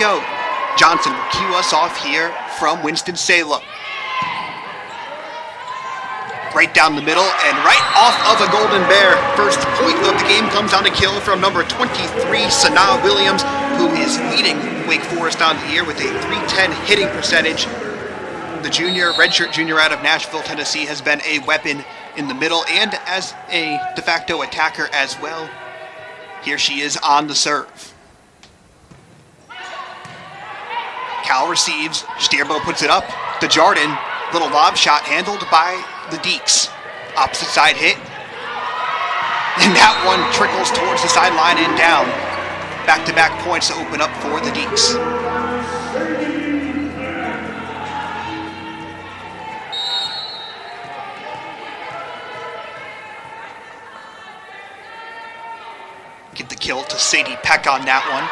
go. Johnson will cue us off here from Winston-Salem. Right down the middle and right off of a Golden Bear. First point of the game comes on a kill from number 23, Sanaa Williams, who is leading Wake Forest on the year with a .310 hitting percentage. The junior, redshirt junior out of Nashville, Tennessee, has been a weapon in the middle and as a de facto attacker as well. Here she is on the serve. Cal receives, Stierbo puts it up to Jordan. Little lob shot handled by the Deeks. Opposite side hit. And that one trickles towards the sideline and down. Back-to-back points to open up for the Deeks. Get the kill to Sadie Peck on that one.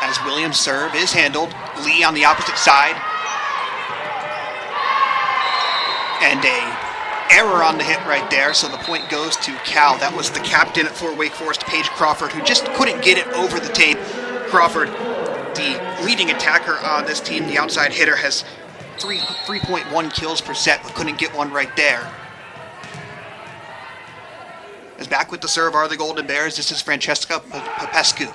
As Williams' serve is handled. Lee on the opposite side. And a error on the hit right there, so the point goes to Cal. That was the captain for Wake Forest, Paige Crawford, who just couldn't get it over the tape. Crawford, the leading attacker on this team, the outside hitter, has 3.1 kills per set, but couldn't get one right there. As back with the serve are the Golden Bears. This is Francesca Popescu.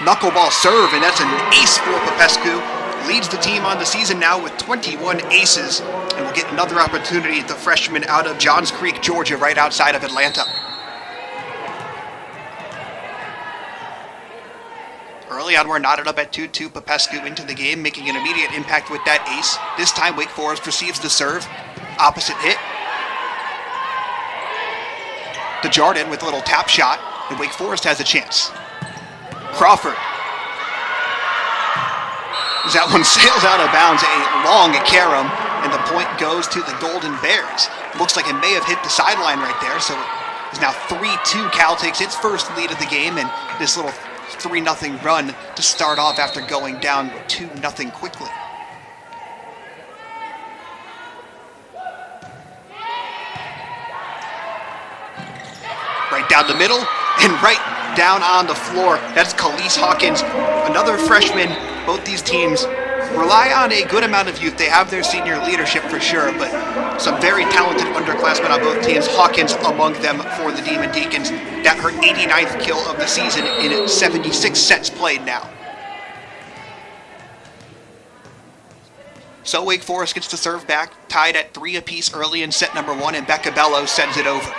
Knuckleball serve, and that's an ace for Popescu. Leads the team on the season now with 21 aces, and will get another opportunity, the freshman out of Johns Creek, Georgia, right outside of Atlanta. Early on, we're knotted up at 2-2. Popescu into the game, making an immediate impact with that ace. This time, Wake Forest receives the serve. Opposite hit. To Jordan with a little tap shot, and Wake Forest has a chance. Crawford. As that one sails out of bounds, a long carom, and the point goes to the Golden Bears. Looks like it may have hit the sideline right there, so it's now 3-2. Cal takes its first lead of the game, and this little 3-0 run to start off after going down 2-0 quickly. Right down the middle, and right down on the floor. That's Khalees Hawkins, another freshman. Both these teams rely on a good amount of youth. They have their senior leadership for sure, but some very talented underclassmen on both teams. Hawkins among them for the Demon Deacons. That her 89th kill of the season in 76 sets played now. So Wake Forest gets to serve back, tied at 3 apiece early in set number 1, and Becca Bello sends it over.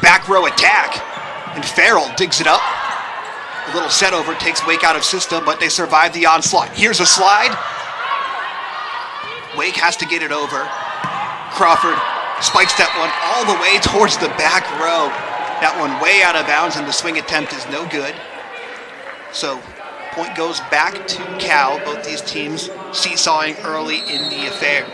Back row attack, and Farrell digs it up. A little set over takes Wake out of system, but they survive the onslaught. Here's a slide. Wake has to get it over. Crawford spikes that one all the way towards the back row. That one way out of bounds, and the swing attempt is no good. So, point goes back to Cal. Both these teams seesawing early in the affair.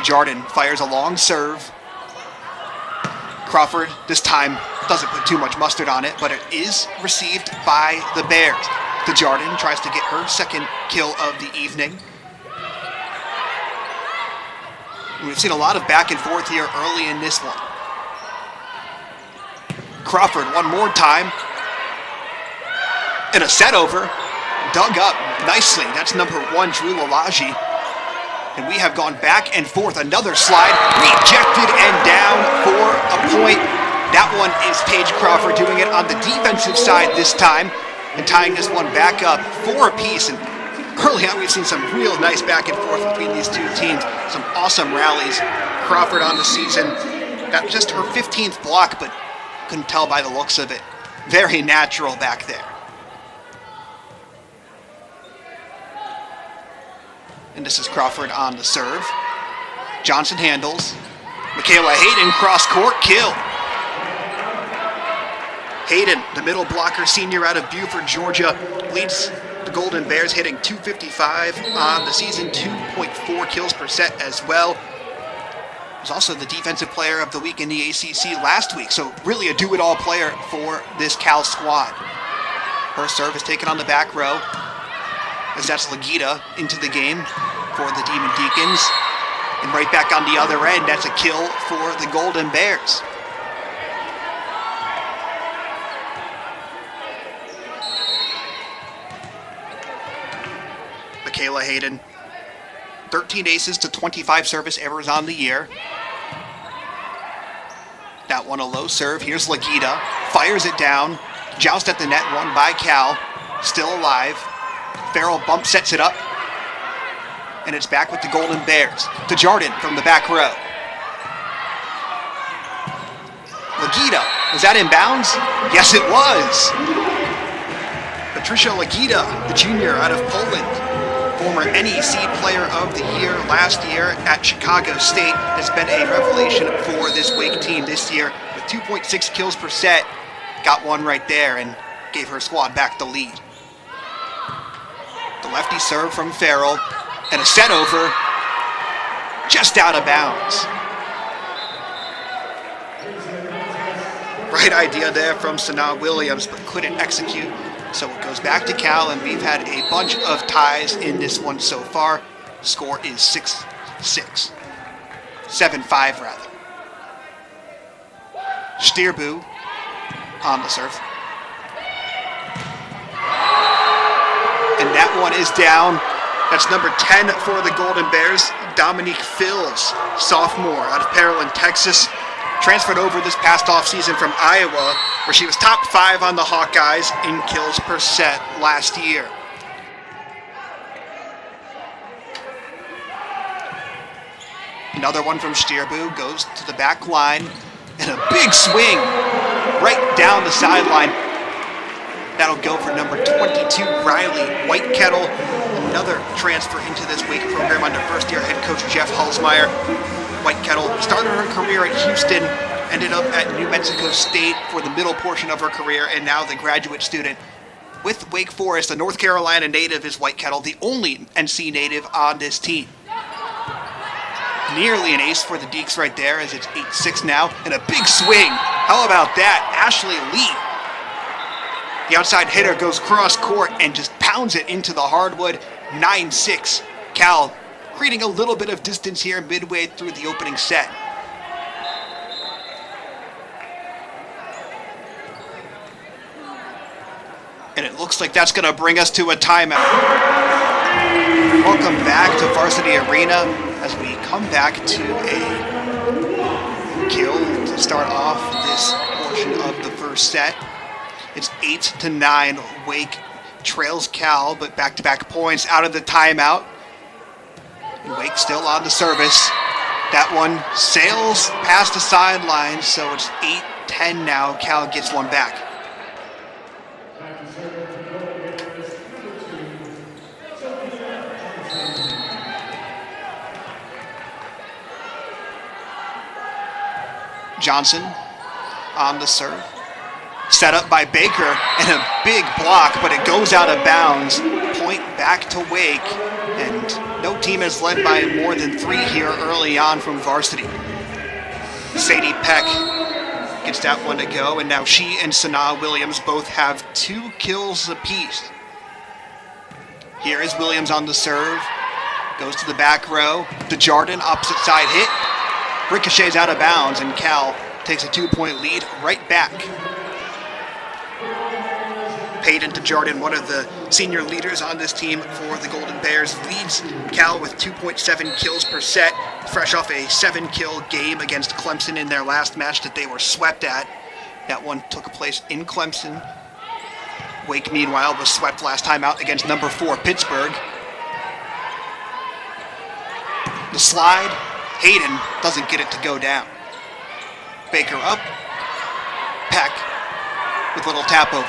Jordan fires a long serve. Crawford this time doesn't put too much mustard on it, but it is received by the Bears. Jordan tries to get her second kill of the evening. We've seen a lot of back and forth here early in this one. Crawford one more time. And a set over. Dug up nicely. That's number 1, Drew Lalaji. And we have gone back and forth. Another slide, rejected and down for a point. That one is Paige Crawford doing it on the defensive side this time and tying this one back up 4 apiece. And early on, we've seen some real nice back and forth between these two teams. Some awesome rallies. Crawford on the season got just her 15th block, but couldn't tell by the looks of it. Very natural back there. And this is Crawford on the serve. Johnson handles. Michaela Hayden cross court kill. Hayden, the middle blocker, senior out of Buford, Georgia, leads the Golden Bears, hitting .255 on the season, 2.4 kills per set as well. Was also the defensive player of the week in the ACC last week, so really a do-it-all player for this Cal squad. Her serve is taken on the back row, as that's Legita into the game for the Demon Deacons. And right back on the other end, that's a kill for the Golden Bears. Kayla Hayden. 13 aces to 25 service errors on the year. That one a low serve. Here's Lagita. Fires it down. Joust at the net, won by Cal. Still alive. Farrell bump sets it up. And it's back with the Golden Bears. To Jardin from the back row. Lagita, was that in bounds? Yes, it was. Patricia Lagita, the junior out of Poland. Former NEC Player of the Year last year at Chicago State, has been a revelation for this Wake team this year with 2.6 kills per set. Got one right there and gave her squad back the lead. The lefty serve from Farrell and a set over, just out of bounds. Right idea there from Sanaa Williams, but couldn't execute. So it goes back to Cal, and we've had a bunch of ties in this one so far. Score is 6-6. 7-5 rather. Stierbu on the serve. And that one is down. That's number 10 for the Golden Bears, Dominique Fills, sophomore out of Pearland, Texas. Transferred over this past offseason from Iowa, where she was top 5 on the Hawkeyes in kills per set last year. Another one from Stierbu goes to the back line, and a big swing right down the sideline. That'll go for number 22, Riley Whitekettle, another transfer into this Wake program under first-year head coach Jeff Halsmeyer. Whitekettle started her career at Houston, ended up at New Mexico State for the middle portion of her career, and now the graduate student with Wake Forest. A North Carolina native is Whitekettle, the only NC native on this team. Nearly an ace for the Deeks right there, as it's 8-6 now, and a big swing. How about that? Ashley Lee. The outside hitter goes cross court and just pounds it into the hardwood. 9-6. Cal creating a little bit of distance here midway through the opening set. And it looks like that's going to bring us to a timeout. Welcome back to Varsity Arena as we come back to a kill to start off this portion of the first set. It's 8-9. Wake trails Cal, but back-to-back points out of the timeout. Wake still on the service. That one sails past the sideline, so it's 8-10 now. Cal gets one back. Johnson on the serve. Set up by Baker, and a big block, but it goes out of bounds. Point back to Wake, and no team has led by more than 3 here early on from varsity. Sadie Peck gets that one to go, and now she and Sanaa Williams both have 2 kills apiece. Here is Williams on the serve. Goes to the back row. DeJardin, opposite side hit. Ricochets out of bounds, and Cal takes a 2-point lead right back. Peyton DeJardin, one of the senior leaders on this team for the Golden Bears, leads Cal with 2.7 kills per set, fresh off a 7-kill game against Clemson in their last match that they were swept at. That one took place in Clemson. Wake, meanwhile, was swept last time out against number 4 Pittsburgh. The slide, Hayden doesn't get it to go down. Baker up, Peck with a little tap over.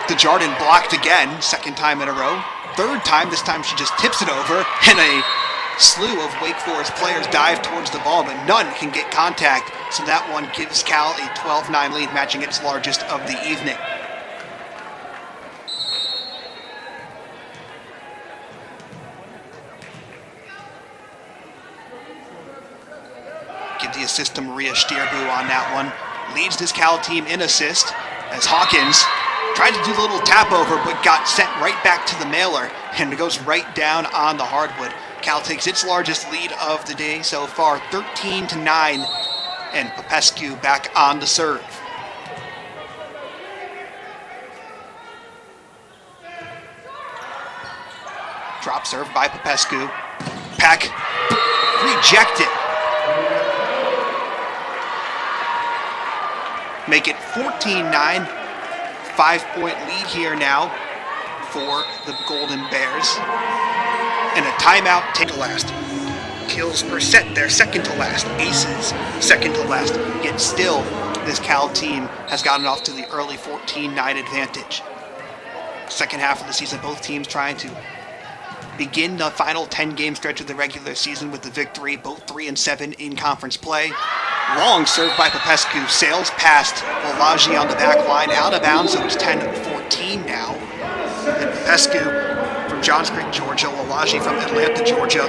DeJardin blocked again, second time in a row. Third time, this time she just tips it over, and a slew of Wake Forest players dive towards the ball, but none can get contact, so that one gives Cal a 12-9 lead, matching its largest of the evening. Give the assist to Maria Stierbu on that one. Leads this Cal team in assist, as Hawkins tried to do the little tap over, but got sent right back to the mailer, and it goes right down on the hardwood. Cal takes its largest lead of the day so far, 13-9, and Popescu back on the serve. Drop serve by Popescu. Peck rejected. Make it 14-9. 5-point lead here now for the Golden Bears. And a timeout, take to last. Kills per set, they're second to last. Aces, second to last. Yet still, this Cal team has gotten off to the early 14-9 advantage. Second half of the season, both teams trying to begin the final 10-game stretch of the regular season with the victory, both 3-7 in conference play. Long serve by Popescu, sails past Volleyball on the back line, out of bounds, so it's 10-14 now. And Popescu from Johns Creek, Georgia, Volleyball from Atlanta, Georgia.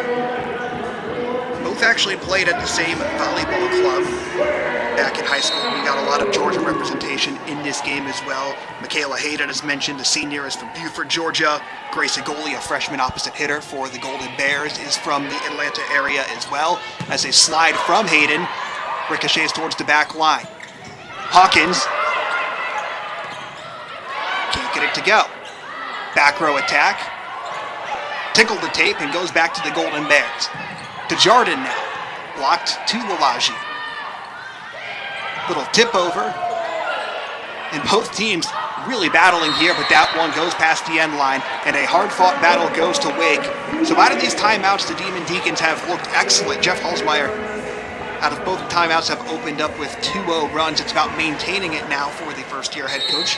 Both actually played at the same volleyball club back in high school. We got a lot of Georgia representation in this game as well. Michaela Hayden, as mentioned, the senior, is from Buford, Georgia. Grace Agoli, a freshman opposite hitter for the Golden Bears, is from the Atlanta area as well. As they slide from Hayden, ricochets towards the back line. Hawkins can't get it to go. Back row attack. Tickled the tape and goes back to the Golden Bears. To Jordan now. Blocked to Lalaji. Little tip over. And both teams really battling here, but that one goes past the end line, and a hard-fought battle goes to Wake. So out of these timeouts, the Demon Deacons have looked excellent. Jeff Holzmeyer, out of both timeouts, have opened up with 2-0 runs. It's about maintaining it now for the first-year head coach.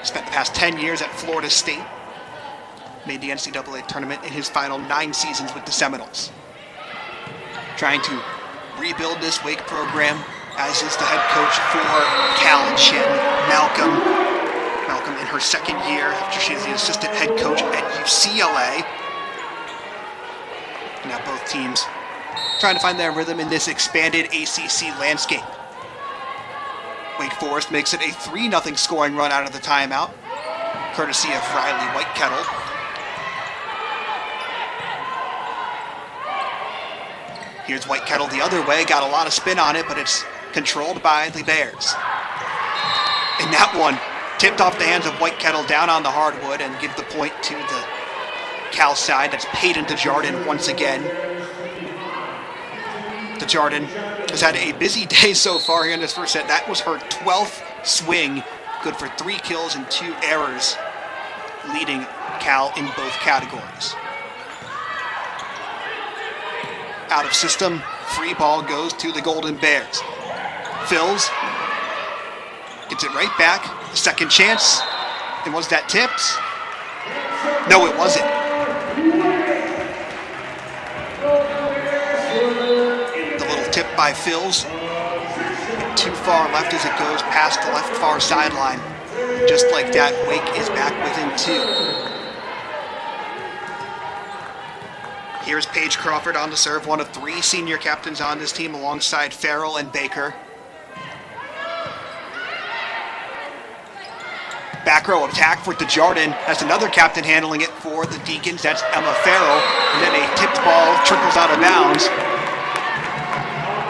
Spent the past 10 years at Florida State. Made the NCAA tournament in his final 9 seasons with the Seminoles. Trying to rebuild this Wake program, as is the head coach for Cal Chin, Malcolm. Malcolm in her second year after she is the assistant head coach at UCLA. Now both teams trying to find their rhythm in this expanded ACC landscape. Wake Forest makes it a 3-0 scoring run out of the timeout, courtesy of Riley Whitekettle. Here's Whitekettle the other way, got a lot of spin on it, but it's controlled by the Bears. And that one tipped off the hands of Whitekettle down on the hardwood and give the point to the Cal side. That's Peyton DeJardin once again. DeJardin has had a busy day so far here in this first set. That was her 12th swing, good for 3 kills and 2 errors, leading Cal in both categories. Out of system, free ball goes to the Golden Bears. Fills, gets it right back, second chance, and was that tipped? No, it wasn't. The little tip by Fills, too far left as it goes past the left far sideline. Just like that, Wake is back within 2. Here's Paige Crawford on the serve, one of 3 senior captains on this team alongside Farrell and Baker. Back row attack for DeJardin. That's another captain handling it for the Deacons. That's Emma Farrell. And then a tipped ball trickles out of bounds.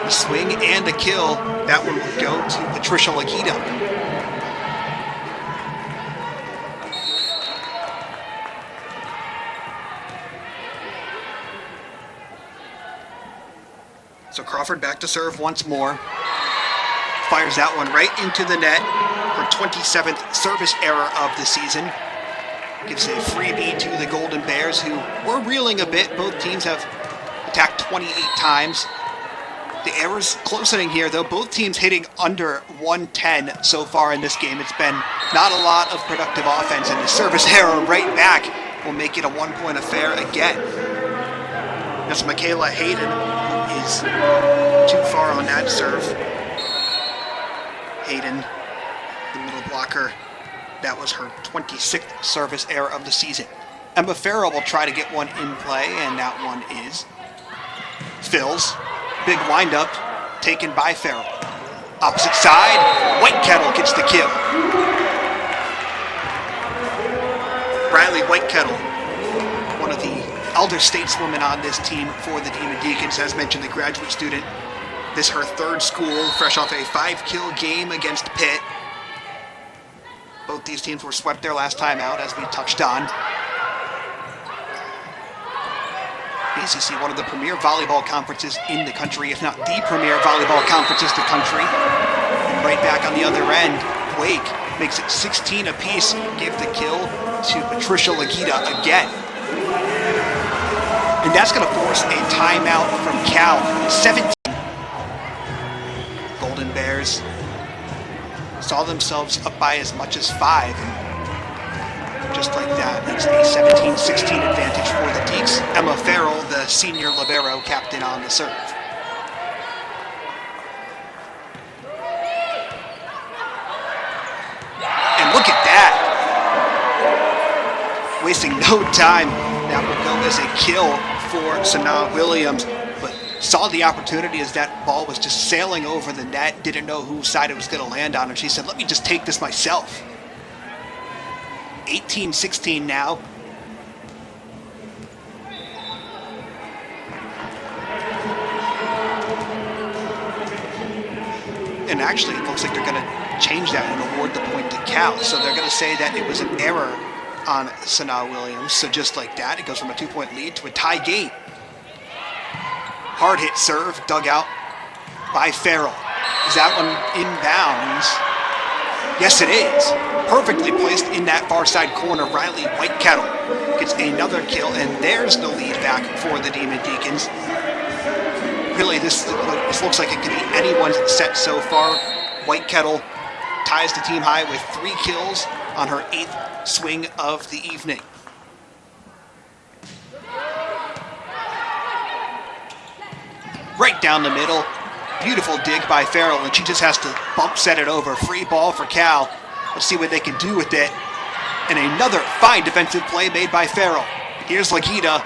A swing and a kill. That one will go to Patricia Lakita. So Crawford back to serve once more. Fires that one right into the net. Her 27th service error of the season. Gives a freebie to the Golden Bears, who were reeling a bit. Both teams have attacked 28 times. The errors closening here, though. Both teams hitting under 110 so far in this game. It's been not a lot of productive offense, and the service error right back will make it a 1-point affair again. That's Michaela Hayden, who is too far on that serve. Hayden, the middle blocker, that was her 26th service error of the season. Emma Farrell will try to get one in play, and that one is. Fills, big windup, taken by Farrell. Opposite side, Whitekettle gets the kill. Riley Whitekettle, one of the elder stateswomen on this team for the Demon Deacons, as mentioned, the graduate student. This her 3rd school, fresh off a 5-kill game against Pitt. Both these teams were swept their last time out, as we touched on. The ACC, one of the premier volleyball conferences in the country, if not the premier volleyball conference in the country. And right back on the other end, Wake makes it 16 apiece, give the kill to Patricia Lagita again. And that's going to force a timeout from Cal. 17. Golden Bears saw themselves up by as much as 5. Just like that, it's a 17-16 advantage for the Deeks. Emma Farrell, the senior libero captain, on the serve. And look at that! Wasting no time. That will go as a kill for Sanaa Williams, but saw the opportunity as that ball was just sailing over the net, didn't know whose side it was going to land on, and she said, let me just take this myself. 18-16 now. And actually, it looks like they're going to change that and award the point to Cal. So they're going to say that it was an error on Sanaa Williams. So just like that, it goes from a 2-point lead to a tie game. Hard hit serve, dug out by Farrell. Is that one inbounds? Yes, it is. Perfectly placed in that far side corner. Riley Whitekettle gets another kill, and there's the lead back for the Demon Deacons. Really, this looks like it could be anyone's set so far. Whitekettle ties the team high with 3 kills on her 8th swing of the evening. Right down the middle. Beautiful dig by Farrell, and she just has to bump set it over. Free ball for Cal. Let's see what they can do with it. And another fine defensive play made by Farrell. Here's Lagita.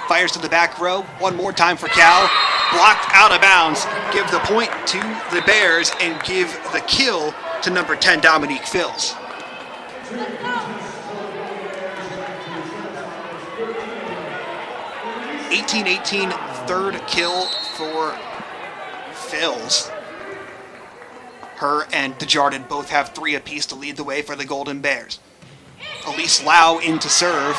Fires to the back row. One more time for Cal. Blocked out of bounds. Give the point to the Bears and give the kill to number 10, Dominique Fills. (18-18), third kill for Fills. Her and Desjardins both have 3 apiece to lead the way for the Golden Bears. Elise Lau in to serve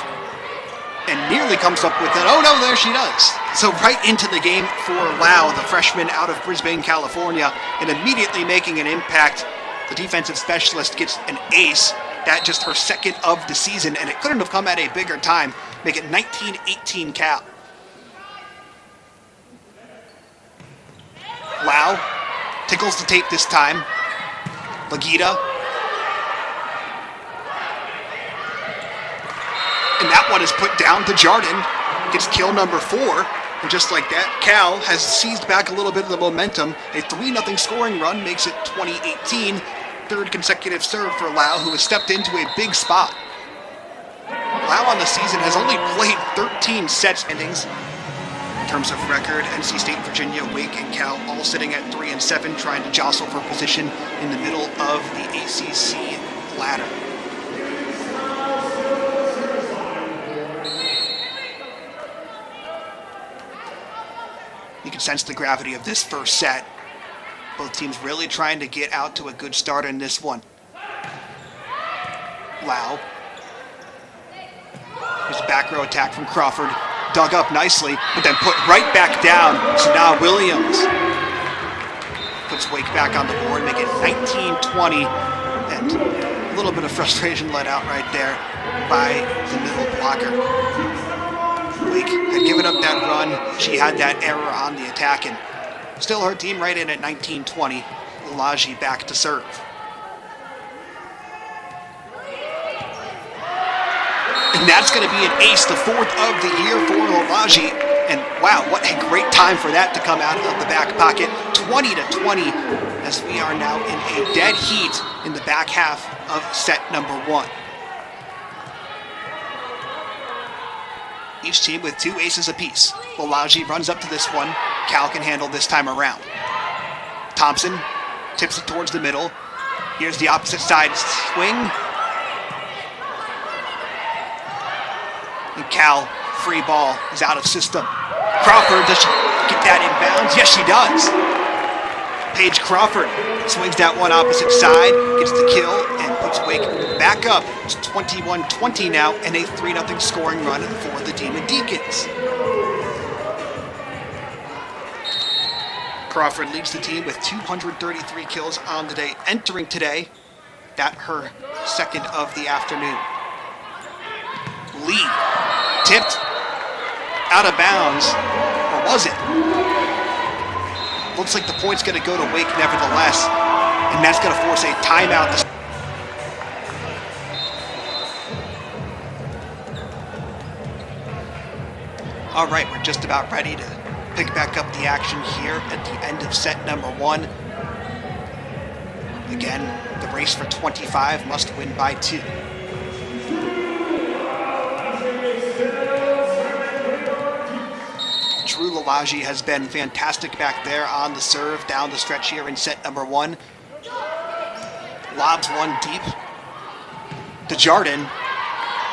and nearly comes up with it. Oh no, there she does. So right into the game for Lau, the freshman out of Brisbane, California, and immediately making an impact. The defensive specialist gets an ace. That just her second of the season, and it couldn't have come at a bigger time. Make it 19-18 Cal. Lau tickles the tape this time. Lagita. And that one is put down. Desjardins gets kill number 4. And just like that, Cal has seized back a little bit of the momentum. A 3-0 scoring run makes it 20-18. Third consecutive serve for Lau, who has stepped into a big spot. Lau on the season has only played 13 sets innings. In terms of record, NC State, Virginia, Wake, and Cal all sitting at 3-7, trying to jostle for position in the middle of the ACC ladder. You can sense the gravity of this first set. Both teams really trying to get out to a good start in this one. Lau. Here's a back row attack from Crawford. Dug up nicely, but then put right back down. Sanaa Williams puts Wake back on the board, make it 19-20, and a little bit of frustration let out right there by the middle blocker. Wake had given up that run. She had that error on the attack, and still her team right in at 19-20. Lalaji back to serve. And that's going to be an ace, the 4th of the year for Lalaji. And wow, what a great time for that to come out of the back pocket. 20-20, as we are now in a dead heat in the back half of set number 1. Each team with 2 aces apiece. Lalaji runs up to this one. Cal can handle this time around. Thompson tips it towards the middle. Here's the opposite side swing. And Cal, free ball, is out of system. Crawford, does she get that inbounds? Yes, she does. Paige Crawford swings that one opposite side, gets the kill, and puts Wake back up. It's 21-20 now, and a 3-0 scoring run for the Demon Deacons. Crawford leads the team with 233 kills on the day. Entering today, that her second of the afternoon. Lee tipped out of bounds, or was it? Looks like the point's going to go to Wake nevertheless, and that's going to force a timeout. All right, we're just about ready to pick back up the action here at the end of set number 1. Again, the race for 25 must win by 2. Drew Lalaji has been fantastic back there on the serve down the stretch here in set number 1. Lobs one deep. DeJardin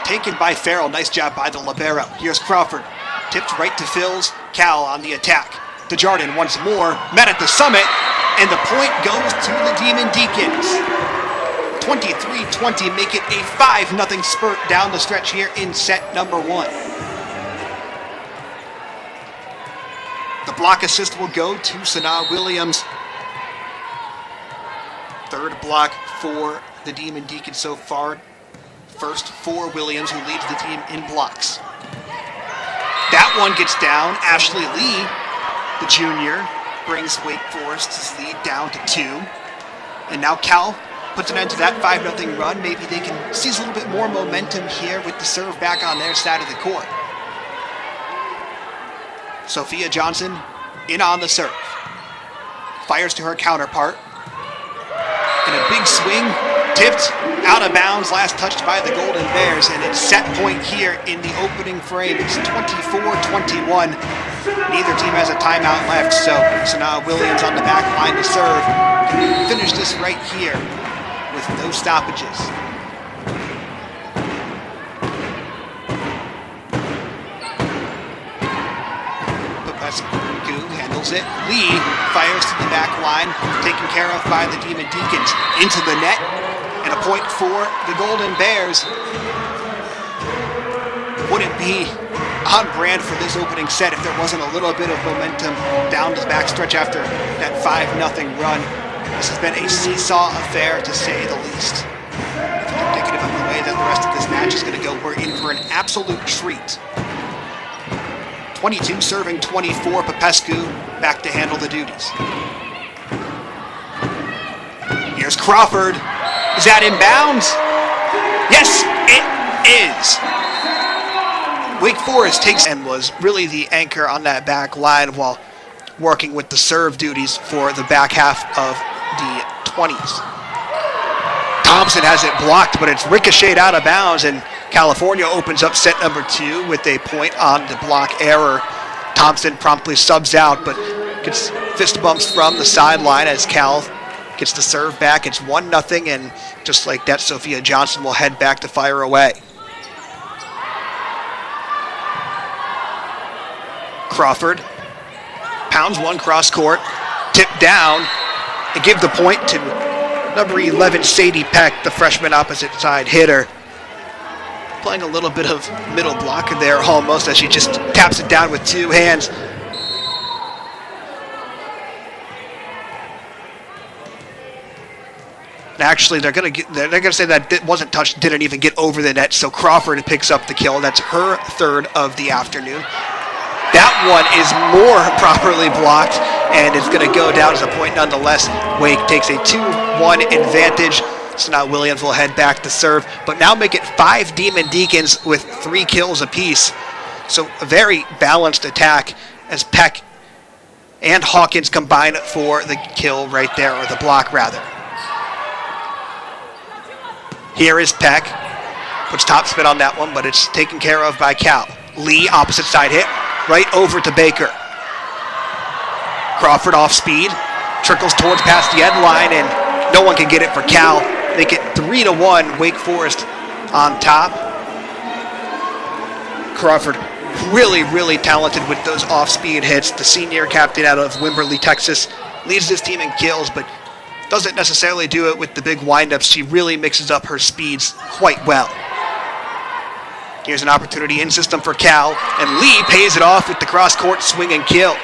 taken by Farrell. Nice job by the libero. Here's Crawford. Tipped right to Phils. Cal on the attack. DeJardin once more. Met at the summit. And the point goes to the Demon Deacons. 23-20 make it a 5-0 spurt down the stretch here in set number 1. The block assist will go to Sanaa Williams. Third block for the Demon Deacons so far. First for Williams, who leads the team in blocks. That one gets down. Ashley Lee, the junior, brings Wake Forest's lead down to 2. And now Cal puts an end to that 5-0 run. Maybe they can seize a little bit more momentum here with the serve back on their side of the court. Sophia Johnson in on the serve. Fires to her counterpart. And a big swing, tipped out of bounds, last touched by the Golden Bears, and it's set point here in the opening frame. It's 24-21. Neither team has a timeout left, so Sanaa Williams on the back line to serve. Can finish this right here with no stoppages. Popescu handles it. Lee fires to the back line, taken care of by the Demon Deacons. Into the net, and a point for the Golden Bears. Would it be on brand for this opening set if there wasn't a little bit of momentum down the backstretch after that 5-0 run? This has been a seesaw affair, to say the least. If it's indicative of the way that the rest of this match is going to go, we're in for an absolute treat. 22 serving 24, Popescu back to handle the duties. Here's Crawford. Is that inbounds? Yes, it is. Wake Forest takes and was really the anchor on that back line while working with the serve duties for the back half of the 20s. Thompson has it blocked, but it's ricocheted out of bounds, and California opens up set number 2 with a point on the block error. Thompson promptly subs out, but gets fist bumps from the sideline as Cal gets the serve back. It's 1-0, and just like that, Sophia Johnson will head back to fire away. Crawford pounds one cross court, tipped down, and give the point to number 11, Sadie Peck, the freshman opposite side hitter. Playing a little bit of middle blocker there almost, as she just taps it down with 2 hands. Actually, they're gonna say that it wasn't touched, didn't even get over the net. So Crawford picks up the kill. That's her third of the afternoon. That one is more properly blocked, and it's going to go down as a point nonetheless. Wake takes a 2-1 advantage. So now Williams will head back to serve, but now make it 5 Demon Deacons with 3 kills apiece. So a very balanced attack as Peck and Hawkins combine for the kill right there, or the block rather. Here is Peck. Puts top spin on that one, but it's taken care of by Cal. Lee, opposite side hit. Right over to Baker. Crawford off speed. Trickles towards past the end line, and no one can get it for Cal. Make it 3-1. Wake Forest on top. Crawford really, really talented with those off-speed hits. The senior captain out of Wimberley, Texas, leads this team in kills, but doesn't necessarily do it with the big windups. She really mixes up her speeds quite well. Here's an opportunity in system for Cal, and Lee pays it off with the cross-court swing and kill.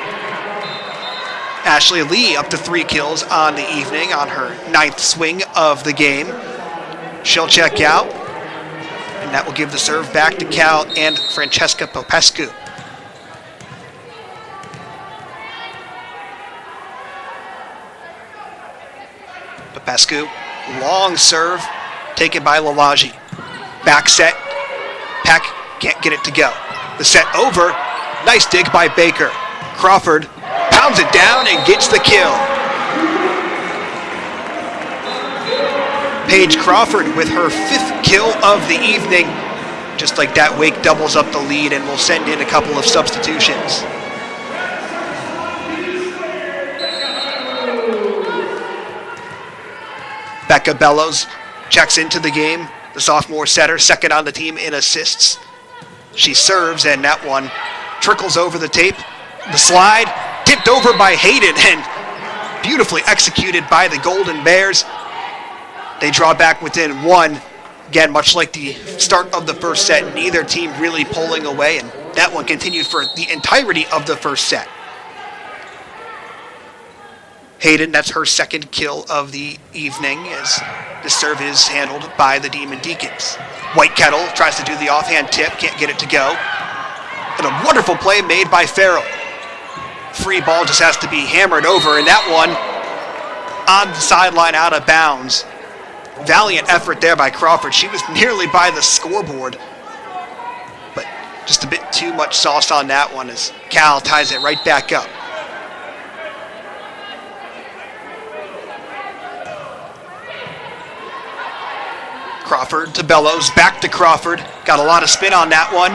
Ashley Lee up to 3 kills on the evening on her 9th swing of the game. She'll check out, and that will give the serve back to Cal and Francesca Popescu. Popescu, long serve, taken by Lalaji. Back set, Peck can't get it to go. The set over, nice dig by Baker. Crawford pounds it down and gets the kill. Paige Crawford with her 5th kill of the evening. Just like that, Wake doubles up the lead and will send in a couple of substitutions. Becca Bellows checks into the game. The sophomore setter, second on the team in assists. She serves, and that one trickles over the tape. The slide, tipped over by Hayden, and beautifully executed by the Golden Bears. They draw back within 1. Again, much like the start of the first set, neither team really pulling away, and that one continued for the entirety of the first set. Hayden, that's her 2nd kill of the evening, as the serve is handled by the Demon Deacons. White Kettle tries to do the offhand tip, can't get it to go. And a wonderful play made by Farrell. Free ball just has to be hammered over, and that one on the sideline out of bounds. Valiant effort there by Crawford. She was nearly by the scoreboard, but just a bit too much sauce on that one as Cal ties it right back up. Crawford to Bellows, back to Crawford. Got a lot of spin on that one,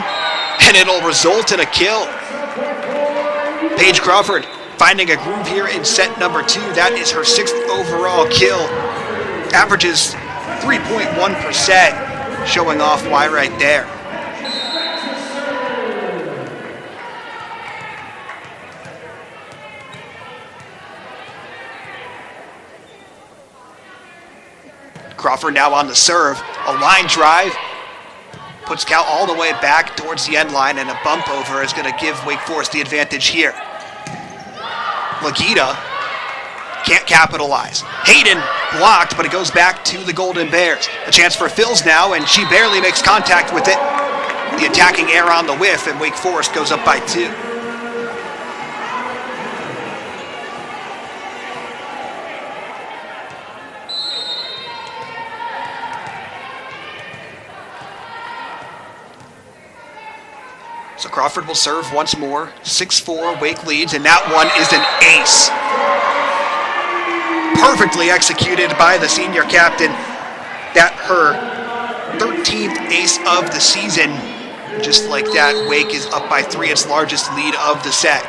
and it'll result in a kill. Paige Crawford finding a groove here in set number 2. That is her 6th overall kill. Averages 3.1%, showing off why right there. Crawford now on the serve. A line drive puts Cal all the way back towards the end line, and a bump over is going to give Wake Forest the advantage here. Lagita can't capitalize. Hayden blocked, but it goes back to the Golden Bears. A chance for Phils now, and she barely makes contact with it. The attacking air on the whiff, and Wake Forest goes up by 2. So Crawford will serve once more. 6-4, Wake leads, and that one is an ace. Perfectly executed by the senior captain. That her 13th ace of the season. Just like that, Wake is up by 3, its largest lead of the set.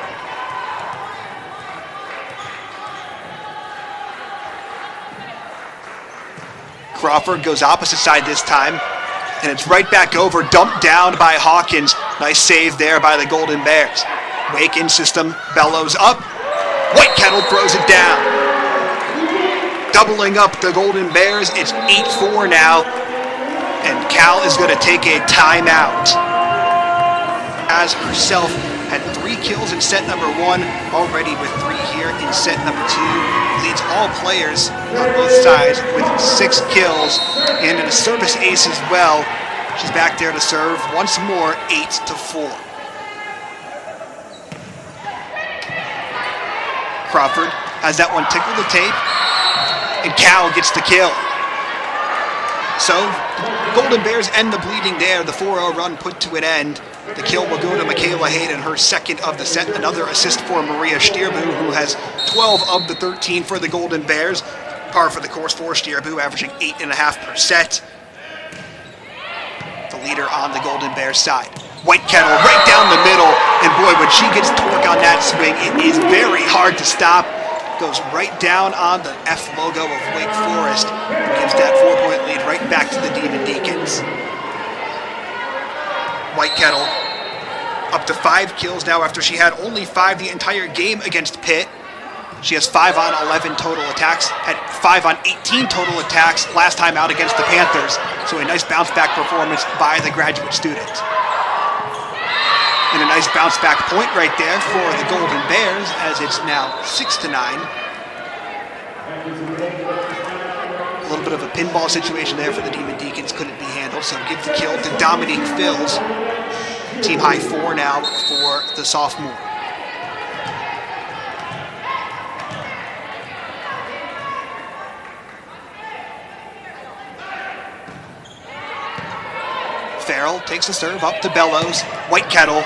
Crawford goes opposite side this time, and it's right back over, dumped down by Hawkins. Nice save there by the Golden Bears. Wake in system, Bellows up. White Kettle throws it down. Doubling up the Golden Bears, it's 8-4 now, and Cal is going to take a timeout. As herself had 3 kills in set number 1, already with 3 here in set number 2. Leads all players on both sides with 6 kills, and in a service ace as well. She's back there to serve once more, 8-4. Crawford has that one tickle the tape, and Cal gets the kill. So, Golden Bears end the bleeding there. The 4-0 run put to an end. The kill will go to Michaela Hayden, her 2nd of the set. Another assist for Maria Stierbu, who has 12 of the 13 for the Golden Bears. Par for the course for Stierbu, averaging 8.5%. The leader on the Golden Bears side. White Kettle right down the middle, and boy, when she gets torque on that swing, it is very hard to stop. Goes right down on the F logo of Wake Forest, and gives that 4-point lead right back to the Demon Deacons. White Kettle up to 5 kills now after she had only 5 the entire game against Pitt. She has 5 on 11 total attacks, had 5 on 18 total attacks last time out against the Panthers. So a nice bounce back performance by the graduate student. And a nice bounce back point right there for the Golden Bears as it's now 6-9. A little bit of a pinball situation there for the Demon Deacons, couldn't be handled, so give the kill to Dominique Fills. Team high 4 now for the sophomore. Farrell takes the serve up to Bellows. Whitekettle,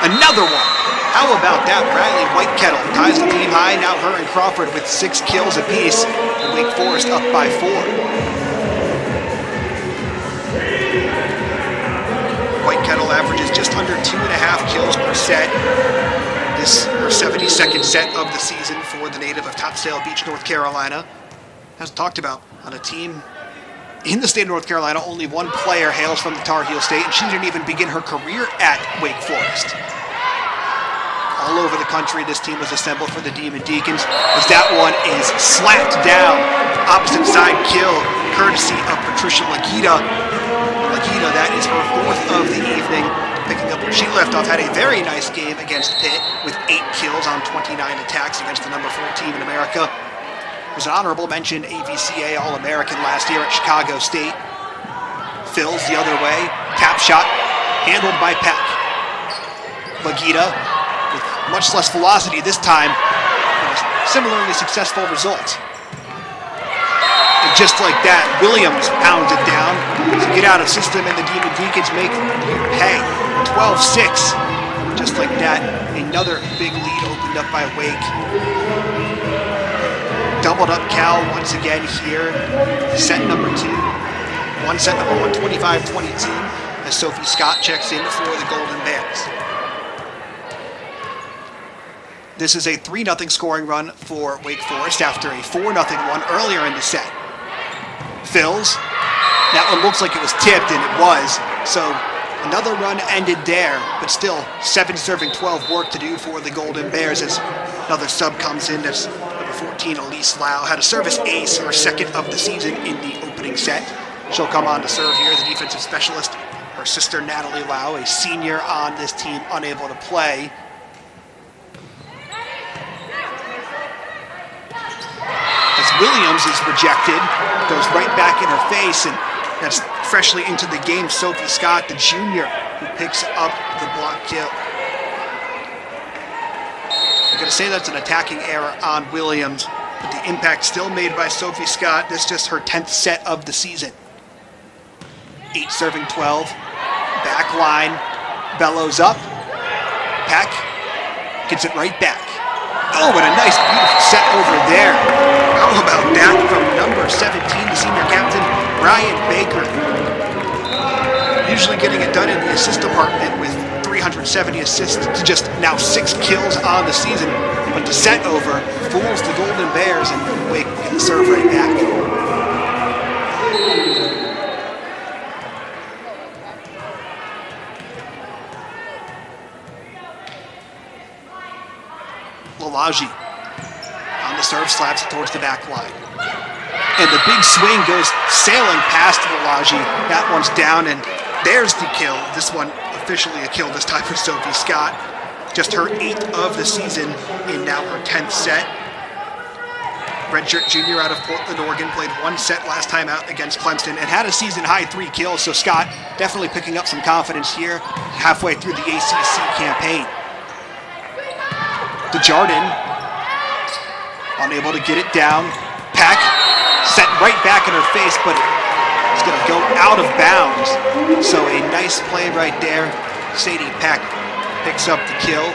another one. How about that? Riley Whitekettle ties the team high. Now her and Crawford with 6 kills apiece. And Wake Forest up by 4. Whitekettle averages just under 2.5 kills per set. This her 72nd set of the season for the native of Topsail Beach, North Carolina. As talked about, on a team in the state of North Carolina, only one player hails from the Tar Heel State, and she didn't even begin her career at Wake Forest. All over the country, this team was assembled for the Demon Deacons, as that one is slapped down. Opposite side kill, courtesy of Patricia Lagita. Lagita, that is her 4th of the evening, picking up where she left off. Had a very nice game against Pitt with 8 kills on 29 attacks against the number 4 team in America. Was an honorable mention AVCA All-American last year at Chicago State. Fills the other way. Tap shot handled by Peck. Lagita with much less velocity this time. Similarly successful results. And just like that, Williams pounds it down to get out of system, and the Demon Deacons make pay. 12-6. Just like that, another big lead opened up by Wake. Doubled up Cal once again here. Set number 2. Set number 1, 25-22, as Sophie Scott checks in for the Golden Bears. This is a 3-0 scoring run for Wake Forest after a 4-0 one earlier in the set. Fills. That one looks like it was tipped, and it was. So another run ended there, but still 7 serving 12 work to do for the Golden Bears as another sub comes in. That's number 14, Elise Lau. Had a service ace, her 2nd of the season in the opening set. She'll come on to serve here, the defensive specialist. Her sister, Natalie Lau, a senior on this team, unable to play. As Williams is rejected, goes right back in her face, and that's freshly into the game, Sophie Scott, the junior, who picks up the block kill. I'm going to say that's an attacking error on Williams, but the impact still made by Sophie Scott. This is just her 10th set of the season. 8 serving 12. Back line. Bellows up. Peck gets it right back. Oh, and a nice, beautiful set over there. How about that from number 17, the senior captain, Brian Baker. Usually getting it done in the assist department with 370 assists to just now 6 kills on the season. But the set over fools the Golden Bears, and Wake get the serve right back. Lalaji on the serve, slaps it towards the back line. And the big swing goes sailing past Lalaji. That one's down, and there's the kill. This one officially a kill this time for Sophie Scott. Just her 8th of the season in now her 10th set. Redshirt junior out of Portland, Oregon, played 1 set last time out against Clemson and had a season-high 3 kills, so Scott definitely picking up some confidence here halfway through the ACC campaign. DeJardin, unable to get it down. Peck, set right back in her face, but it's going to go out of bounds. So a nice play right there. Sadie Peck picks up the kill.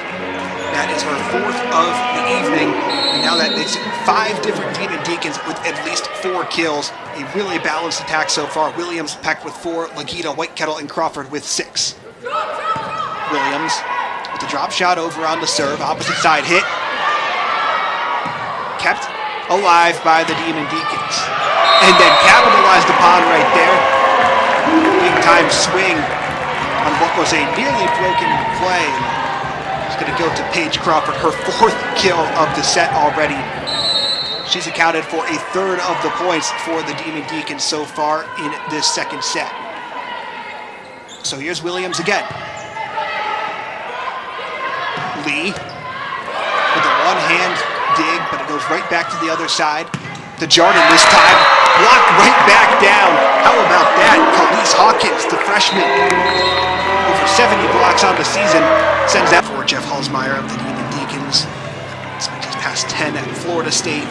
That is her 4th of the evening. And now that makes it 5 different Demon Deacons with at least 4 kills. A really balanced attack so far. Williams, Peck with 4, Lagita, Whitekettle, and Crawford with 6. Williams with the drop shot over on the serve. Opposite side hit. Kept alive by the Demon Deacons. And then capitalized upon right there. Big time swing on what was a nearly broken play. It's going to go to Paige Crawford, her 4th kill of the set already. She's accounted for a 1/3 of the points for the Demon Deacons so far in this 2nd set. So here's Williams again. Lee with a one-hand dig, but it goes right back to the other side. To Jordan this time, blocked right back down. How about that? Khalees Hawkins, the freshman, over 70 blocks on the season, sends that for Jeff Halsmeyer of the Demon Deacons. Just past 10 at Florida State.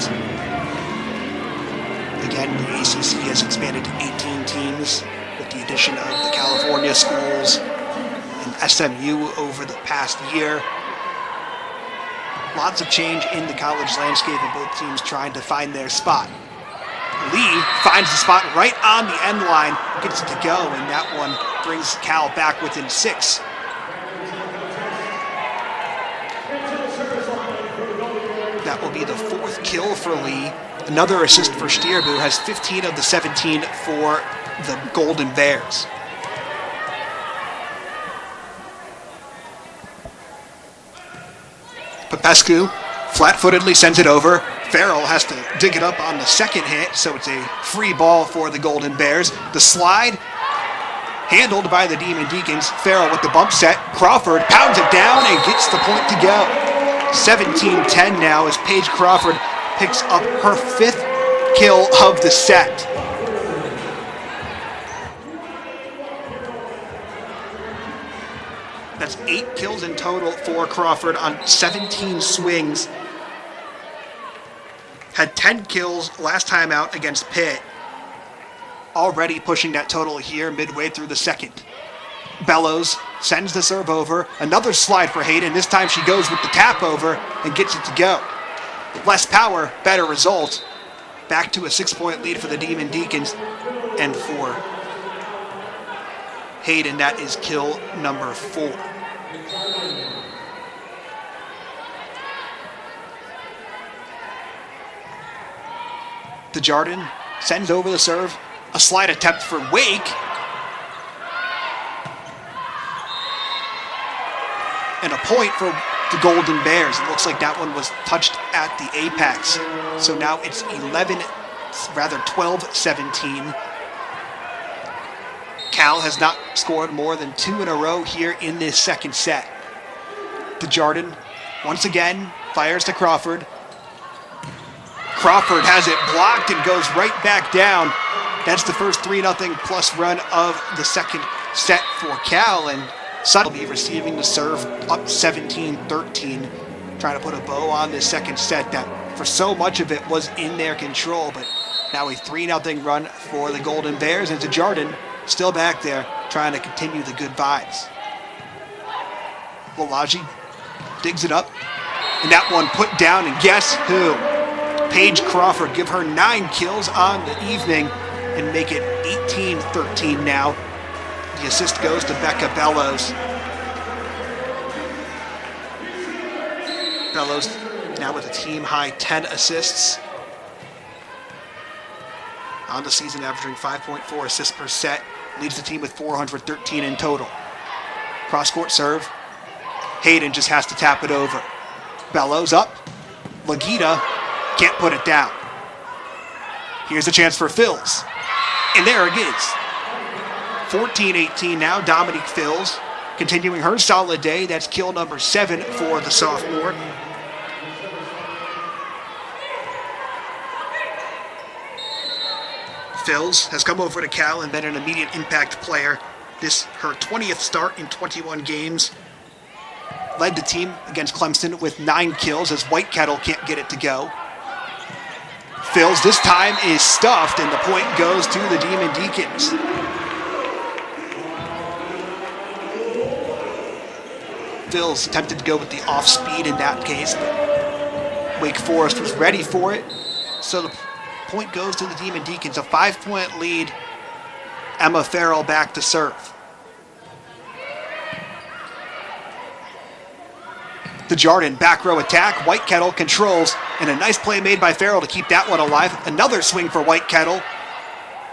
Again, the ACC has expanded to 18 teams with the addition of the California schools and SMU over the past year. Lots of change in the college landscape and both teams trying to find their spot. Lee finds the spot right on the end line, gets it to go, and that one brings Cal back within 6. That will be the 4th kill for Lee. Another assist for Stierbu, who has 15 of the 17 for the Golden Bears. Popescu flat-footedly sends it over. Farrell has to dig it up on the second hit, so it's a free ball for the Golden Bears. The slide, handled by the Demon Deacons. Farrell with the bump set. Crawford pounds it down and gets the point to go. 17-10 now as Paige Crawford picks up her 5th kill of the set. That's 8 kills in total for Crawford on 17 swings. Had 10 kills last time out against Pitt. Already pushing that total here midway through the second. Bellows sends the serve over. Another slide for Hayden. This time she goes with the tap over and gets it to go. Less power, better result. Back to a 6-point lead for the Demon Deacons. And for Hayden, that is kill number 4. Desjardins sends over the serve. A slide attempt for Wake. And a point for the Golden Bears. It looks like that one was touched at the apex. So now it's 12-17. Cal has not scored more than 2 in a row here in this second set. Desjardins once again fires to Crawford. Crawford has it blocked and goes right back down. That's the first 3-0 plus run of the second set for Cal, and Sutton will be receiving the serve up 17-13, trying to put a bow on this second set that for so much of it was in their control, but now a 3-0 run for the Golden Bears, and Desjardins still back there trying to continue the good vibes. Lolaji digs it up, and that one put down, and guess who? Paige Crawford, give her 9 kills on the evening and make it 18-13 now. The assist goes to Becca Bellows. Bellows now with a team-high 10 assists. On the season, averaging 5.4 assists per set. Leads the team with 413 in total. Cross-court serve. Hayden just has to tap it over. Bellows up. Lagita can't put it down. Here's a chance for Phils. And there it is. 14-18 now. Dominique Phils continuing her solid day. That's kill number 7 for the sophomore. Phils has come over to Cal and been an immediate impact player. This her 20th start in 21 games. Led the team against Clemson with 9 kills as White Kettle can't get it to go. Phils this time is stuffed, and the point goes to the Demon Deacons. Phils attempted to go with the off speed in that case, but Wake Forest was ready for it. So the point goes to the Demon Deacons. A 5-point lead. Emma Farrell back to serve. Desjardins back row attack. White Kettle controls, and a nice play made by Farrell to keep that one alive. Another swing for White Kettle,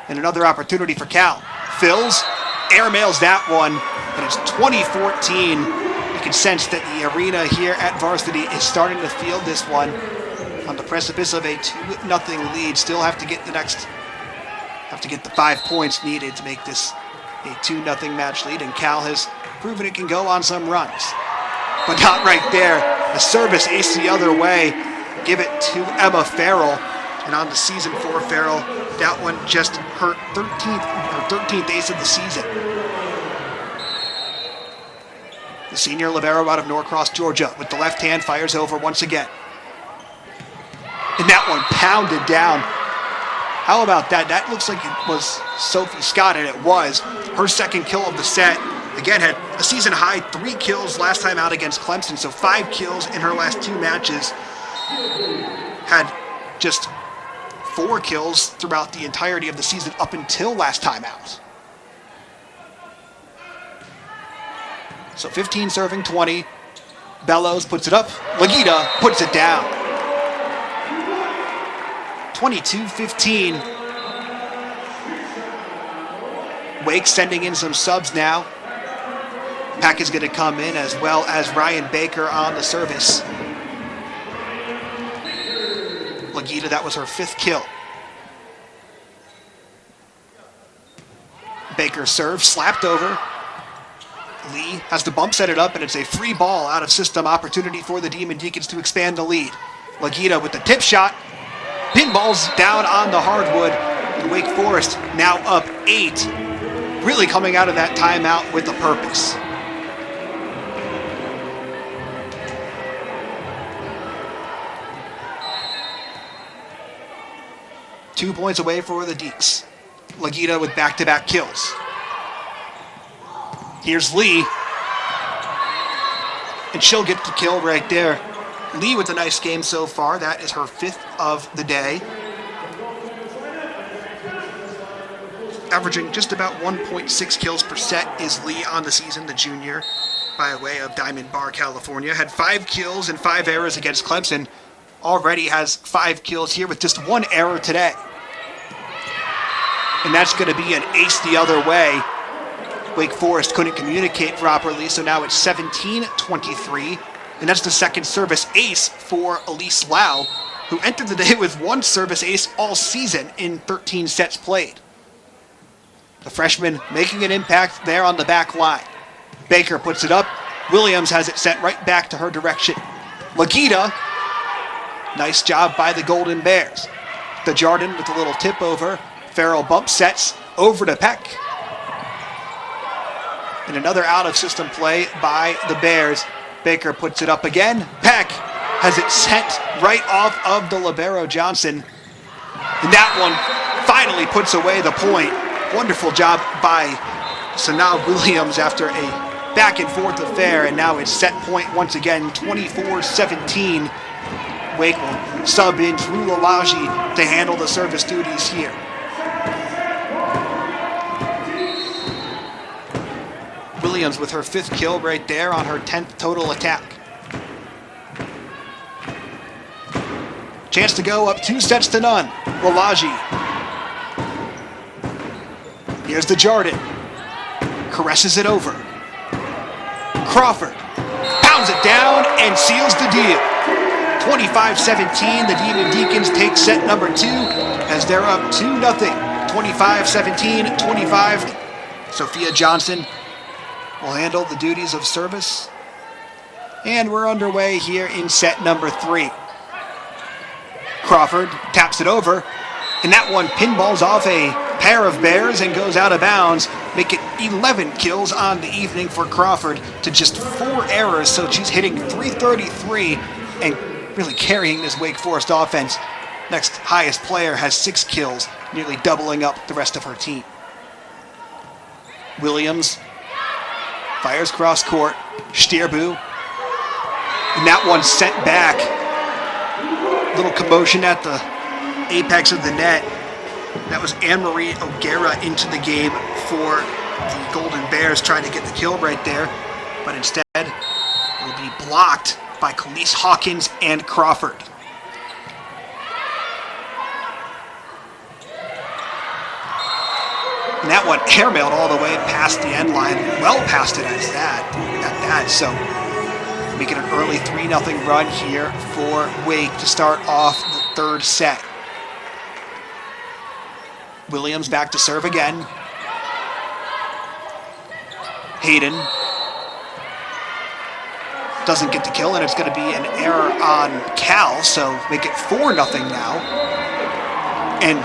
and another opportunity for Cal. Phils airmails that one, and it's 2014. You can sense that the arena here at Varsity is starting to feel this one. On the precipice of a 2-0 lead, still have to get the 5 points needed to make this a 2-0 match lead, and Cal has proven it can go on some runs. but not right there. A service ace the other way. Give it to Emma Farrell. And on the season for Farrell, that one just her 13th ace of the season. The senior libero out of Norcross, Georgia, with the left hand, fires over once again. And that one pounded down. How about that? That looks like it was Sophie Scott, and it was. Her second kill of the set. Again, had a season high 3 kills last time out against Clemson, so 5 kills in her last 2 matches. Had just 4 kills throughout the entirety of the season up until last time out. So 15 serving 20. Bellows puts it up. Lagita puts it down. 22-15. Wake sending in some subs now. Pack is going to come in, as well as Ryan Baker on the service. Lagita, that was her 5th kill. Baker serves, slapped over. Lee has the bump set it up, and it's a free ball out of system opportunity for the Demon Deacons to expand the lead. Lagita with the tip shot. Pinballs down on the hardwood. And Wake Forest now up 8. Really coming out of that timeout with a purpose. Two points away for the Deeks. Lagita with back-to-back kills. Here's Lee. And she'll get the kill right there. Lee with a nice game so far. That is her 5th of the day. Averaging just about 1.6 kills per set is Lee on the season, the junior, by way of Diamond Bar, California. Had 5 kills and 5 errors against Clemson. Already has 5 kills here with just 1 error today. And that's going to be an ace the other way. Wake Forest couldn't communicate properly, so now it's 17-23. And that's the second service ace for Elise Lau, who entered the day with 1 service ace all season in 13 sets played. The freshman making an impact there on the back line. Baker puts it up. Williams has it sent right back to her direction. Lagita, nice job by the Golden Bears. The Jardin with a little tip over. Farrell bump sets over to Peck. And another out-of-system play by the Bears. Baker puts it up again. Peck has it sent right off of the libero Johnson. And that one finally puts away the point. Wonderful job by Sanaa Williams after a back-and-forth affair. And now it's set point once again, 24-17. Wake will sub in Drew Lalaji to handle the service duties here. Williams with her 5th kill right there on her 10th total attack. Chance to go up 2-0. Lalaji. Here's the Jardin. Caresses it over. Crawford pounds it down and seals the deal. 25-17, the Demon Deacons take set number 2 as they're up 2-0. 25-17, 25. Sophia Johnson will handle the duties of service. And we're underway here in set number 3. Crawford taps it over, and that one pinballs off a pair of Bears and goes out of bounds. Make it 11 kills on the evening for Crawford to just 4 errors, so she's hitting .333 and really carrying this Wake Forest offense. Next highest player has 6 kills, nearly doubling up the rest of her team. Williams fires cross court. Stierbu. And that one sent back. Little commotion at the apex of the net. That was Anne-Marie O'Gara into the game for the Golden Bears, trying to get the kill right there. But instead, it will be blocked by Khalees Hawkins and Crawford. And that one airmailed all the way past the end line. Well past it at that. So making an early 3-0 run here for Wake to start off the 3rd set. Williams back to serve again. Hayden. doesn't get the kill, and it's going to be an error on Cal, so make it 4-0 now. And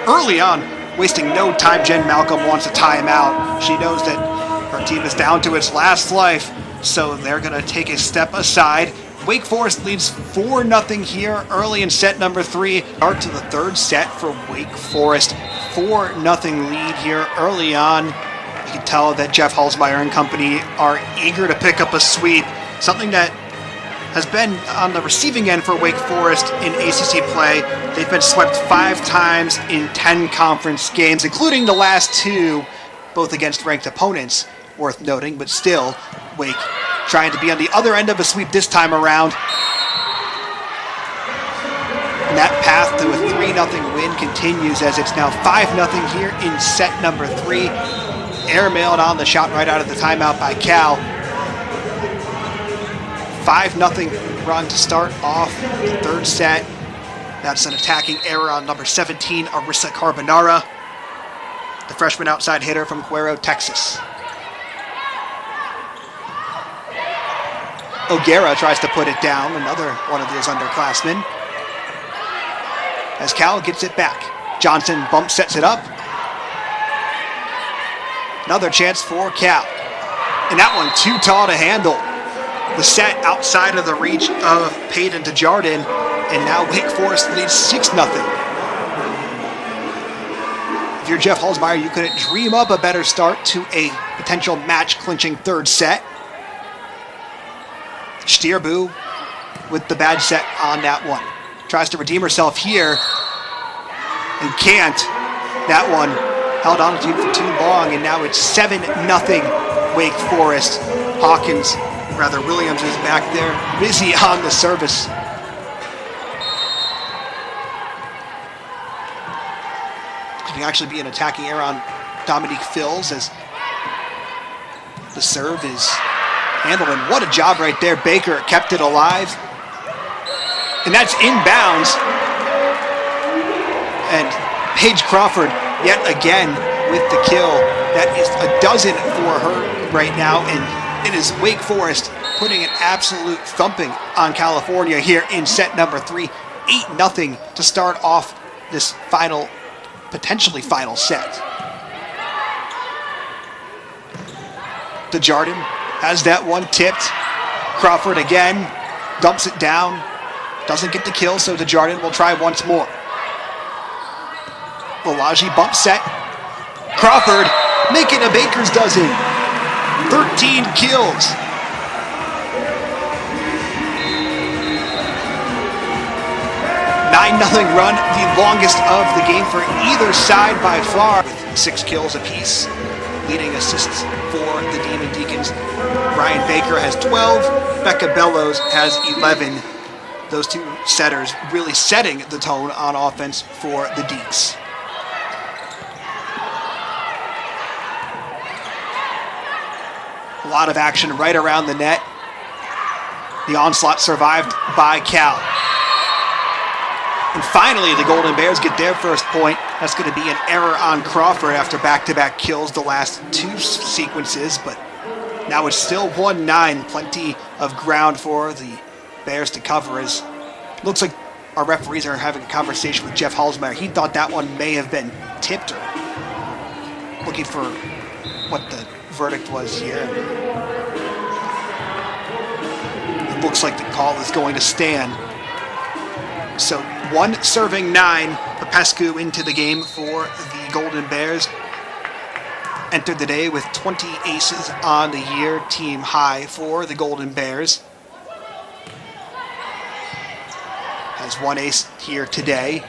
early on, wasting no time, Jen Malcolm wants to tie him out. She knows that her team is down to its last life, so they're going to take a step aside. Wake Forest leads 4-0 here early in set number 3. Start to the third set for Wake Forest. 4-0 lead here early on. You can tell that Jeff Halsmeyer and company are eager to pick up a sweep, something that has been on the receiving end for Wake Forest in ACC play. They've been swept 5 times in 10 conference games, including the last 2, both against ranked opponents, worth noting, but still, Wake trying to be on the other end of a sweep this time around. And that path to a 3-0 win continues as it's now 5-0 here in set number 3. Airmailed on the shot right out of the timeout by Cal. 5-0 run to start off the third set. That's an attacking error on number 17, Arissa Carbonara, the freshman outside hitter from Cuero, Texas. O'Gara tries to put it down, another one of those underclassmen. As Cal gets it back. Johnson bump sets it up. Another chance for Cal. And that one too tall to handle. The set outside of the reach of Peyton Desjardins, and now Wake Forest leads 6-0. If you're Jeff Halsmeyer, you couldn't dream up a better start to a potential match-clinching third set. Stierbu with the bad set on that one. Tries to redeem herself here and can't. That one held on to for too long, and now it's 7-0 Wake Forest. Williams is back there, busy on the service. It can actually be an attacking error on Dominique Fils as the serve is handled, and what a job right there. Baker kept it alive, and that's inbounds. And Paige Crawford yet again with the kill. That is a dozen for her right now, and it is Wake Forest putting an absolute thumping on California here in set number 3. 8-0 to start off this potentially final set. Desjardins has that one tipped. Crawford again dumps it down. Doesn't get the kill, so Desjardins will try once more. Lolaji bump set. Crawford making a baker's dozen. 13 kills. 9-0 run, the longest of the game for either side by far, with 6 kills apiece. Leading assists for the Demon Deacons. Ryan Baker has 12. Becca Bellows has 11. Those two setters really setting the tone on offense for the Deeks. A lot of action right around the net. The onslaught survived by Cal. And finally, the Golden Bears get their first point. That's going to be an error on Crawford after back-to-back kills the last 2 sequences, but now it's still 1-9. Plenty of ground for the Bears to cover. As looks like our referees are having a conversation with Jeff Halsmeyer. He thought that one may have been tipped, or looking for what the verdict was here. It looks like the call is going to stand. So 1 serving 9, Popescu into the game for the Golden Bears. Entered the day with 20 aces on the year, team high for the Golden Bears. Has 1 ace here today.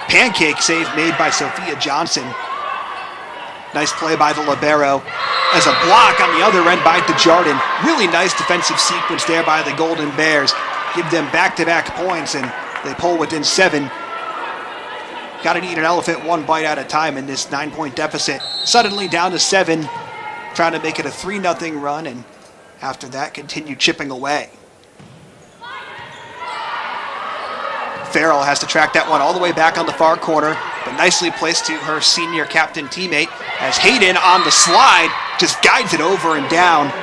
Pancake save made by Sophia Johnson. Nice play by the libero. As a block on the other end by Desjardins. Really nice defensive sequence there by the Golden Bears. Give them back-to-back points, and they pull within 7. Got to eat an elephant one bite at a time in this 9-point deficit. Suddenly down to 7, trying to make it a 3-0 run, and after that, continue chipping away. Farrell has to track that one all the way back on the far corner, but nicely placed to her senior captain teammate as Hayden on the slide just guides it over and down.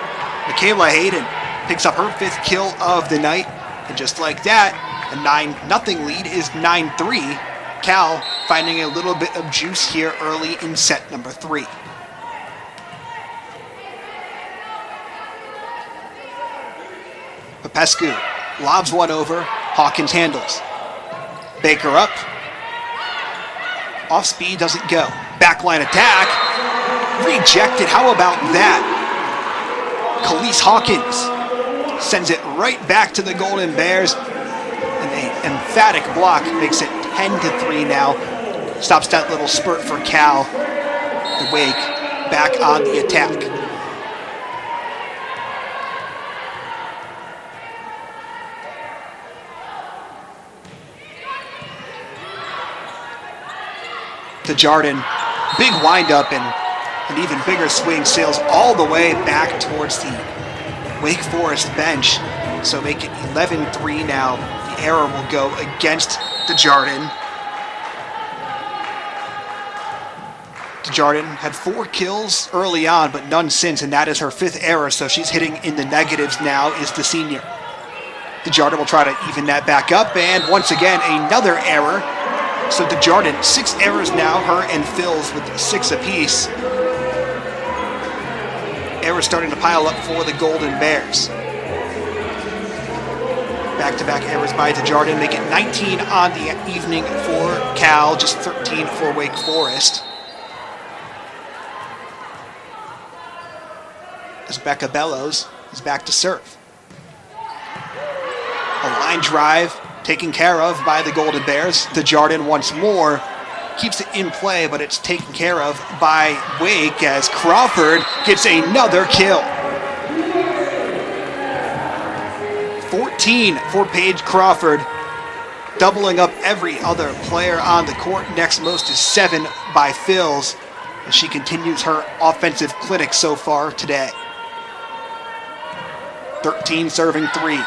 Michaela Hayden picks up her 5th kill of the night. And just like that, a 9-0 lead is 9-3. Cal finding a little bit of juice here early in set number 3. Popescu lobs one over. Hawkins handles. Baker up. Off speed, doesn't go. Backline attack. Rejected. How about that? Khalees Hawkins sends it right back to the Golden Bears. And an emphatic block makes it 10-3 now. Stops that little spurt for Cal. The Wake back on the attack. To Jardin, big windup and an even bigger swing, sails all the way back towards the Wake Forest bench. So make it 11-3 now. The error will go against Desjardins. Desjardins had 4 kills early on, but none since, and that is her 5th error, so she's hitting in the negatives now, is the senior. Desjardins will try to even that back up, and once again, another error. So Desjardins, 6 errors now, her and Phil's with 6 apiece. Errors starting to pile up for the Golden Bears. Back-to-back errors by Desjardins make it 19 on the evening for Cal, just 13 for Wake Forest. As Becca Bellows is back to serve. A line drive taken care of by the Golden Bears. Desjardins once more keeps it in play, but it's taken care of by Wake as Crawford gets another kill. 14 for Paige Crawford, doubling up every other player on the court. Next most is 7 by Phils, as she continues her offensive clinic so far today. 13 serving 3.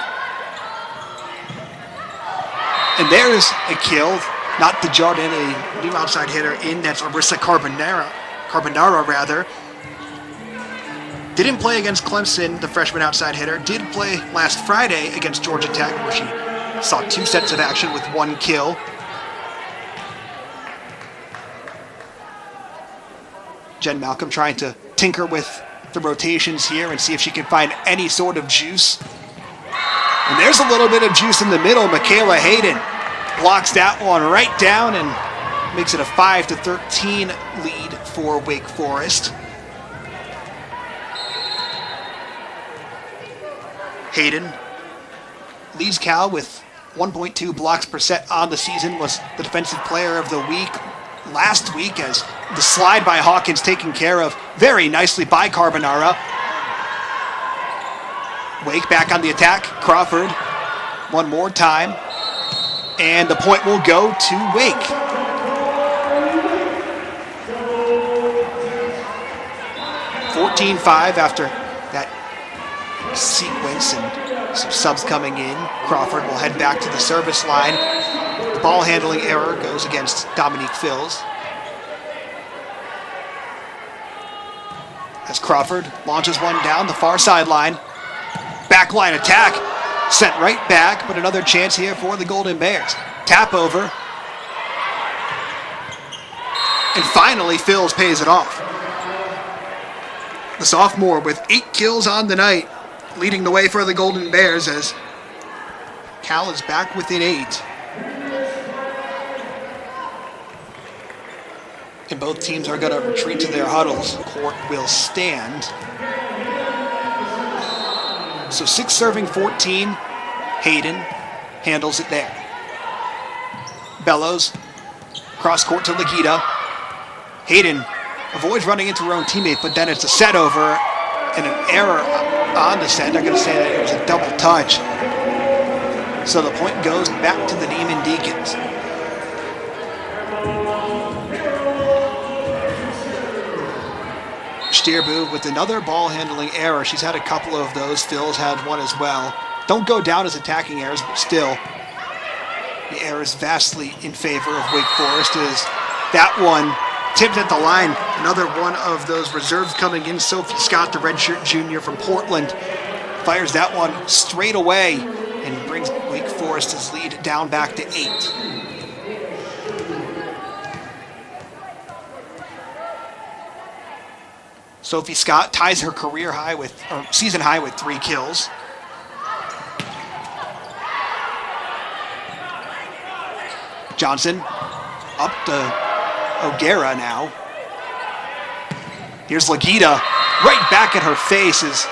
And there's a kill, not Desjardins, a new outside hitter in. That's Arissa Carbonara rather. Didn't play against Clemson, the freshman outside hitter. Did play last Friday against Georgia Tech, where she saw 2 sets of action with 1 kill. Jen Malcolm trying to tinker with the rotations here and see if she can find any sort of juice. And there's a little bit of juice in the middle. Michaela Hayden blocks that one right down and makes it a 5-13 lead for Wake Forest. Hayden leads Cal with 1.2 blocks per set on the season, was the defensive player of the week last week, as the slide by Hawkins taken care of very nicely by Carbonara. Wake back on the attack. Crawford one more time. And the point will go to Wake. (14-5) after that sequence and some subs coming in. Crawford will head back to the service line. The ball handling error goes against Dominique Phils. As Crawford launches one down the far sideline. Backline attack, sent right back, but another chance here for the Golden Bears. Tap over. And finally, Phils pays it off. The sophomore with 8 kills on the night, leading the way for the Golden Bears as Cal is back within 8. And both teams are going to retreat to their huddles. Court will stand. So 6 serving 14. Hayden handles it there. Bellows, cross court to Legita. Hayden avoids running into her own teammate, but then it's a set over and an error on the set. I'm going to say that it was a double touch. So the point goes back to the Demon Deacons. Stierbu with another ball handling error. She's had a couple of those. Phil's had one as well. Don't go down as attacking errors, but still, the error is vastly in favor of Wake Forest. Is that one tipped at the line, Another one of those reserves coming in. Sophie Scott, the redshirt junior from Portland, fires that one straight away and brings Wake Forest's lead down back to 8. Sophie Scott ties her season high with 3 kills. Johnson up to O'Gara now. Here's Legita right back at her face as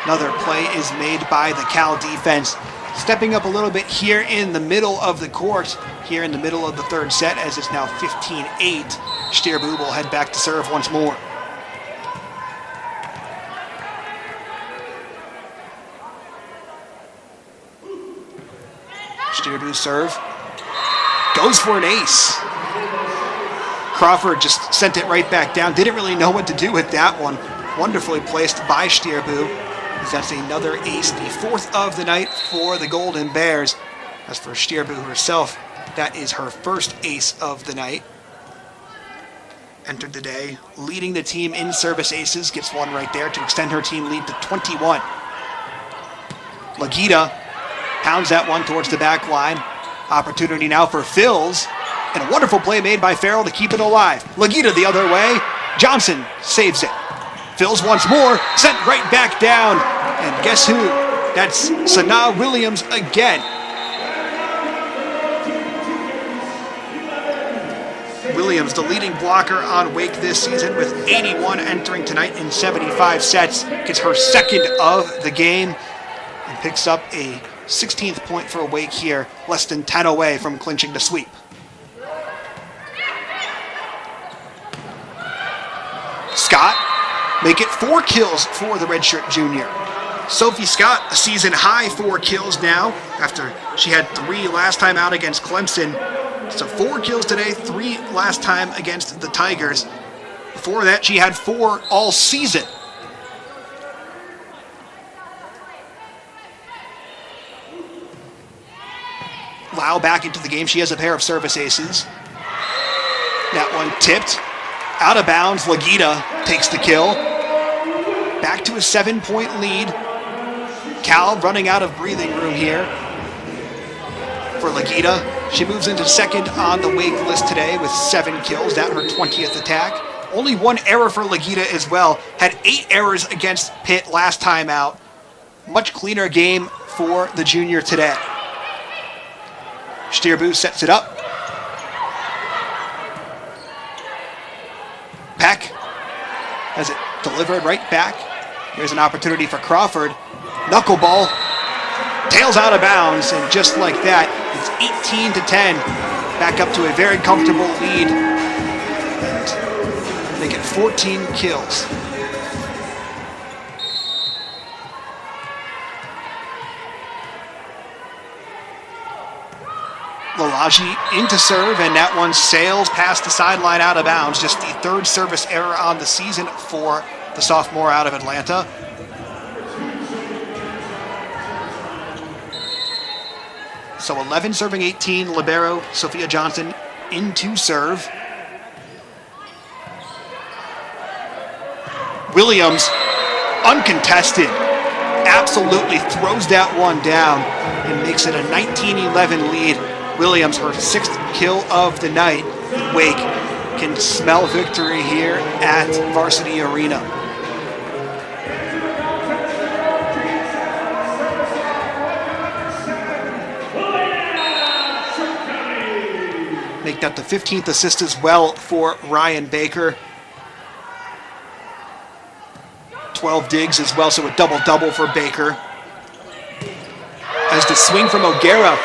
another play is made by the Cal defense. Stepping up a little bit here in the middle of the court, here in the middle of the third set, as it's now 15-8. Stierbu will head back to serve once more. Stierbu serve. Goes for an ace. Crawford just sent it right back down. Didn't really know what to do with that one. Wonderfully placed by Stierbu. That's another ace, the 4th of the night for the Golden Bears. As for Stierbu herself, that is her first ace of the night. Entered the day leading the team in service aces. Gets one right there to extend her team lead to 21. Legita pounds that one towards the back line. Opportunity now for Phils. And a wonderful play made by Farrell to keep it alive. Legita the other way. Johnson saves it. Phils once more. Sent right back down. And guess who? That's Sanaa Williams again. Williams, the leading blocker on Wake this season, with 81 entering tonight in 75 sets. Gets her 2nd of the game. And picks up a 16th point for Wake here, less than 10 away from clinching the sweep. Scott, make it 4 kills for the redshirt junior. Sophie Scott, a season high 4 kills now, after she had 3 last time out against Clemson. So 4 kills today, 3 last time against the Tigers. Before that, she had 4 all season. Lau back into the game. She has a pair of service aces. That one tipped. Out of bounds. Legita takes the kill. Back to a 7-point lead. Cal running out of breathing room here for Legita. She moves into 2nd on the Wake list today with 7 kills. That her 20th attack. Only 1 error for Legita as well. Had 8 errors against Pitt last time out. Much cleaner game for the junior today. Stierbu sets it up. Peck has it delivered right back. Here's an opportunity for Crawford. Knuckleball. Tails out of bounds, and just like that, it's 18-10. Back up to a very comfortable lead. And they get 14 kills. Lalaji into serve, and that one sails past the sideline out of bounds. Just the 3rd service error on the season for the sophomore out of Atlanta. So 11 serving 18, libero Sophia Johnson into serve. Williams, uncontested, absolutely throws that one down and makes it a 19-11 lead. Williams, her 6th kill of the night. Wake can smell victory here at Varsity Arena. Make that the 15th assist as well for Ryan Baker. 12 digs as well, so a double-double for Baker. As the swing from O'Gara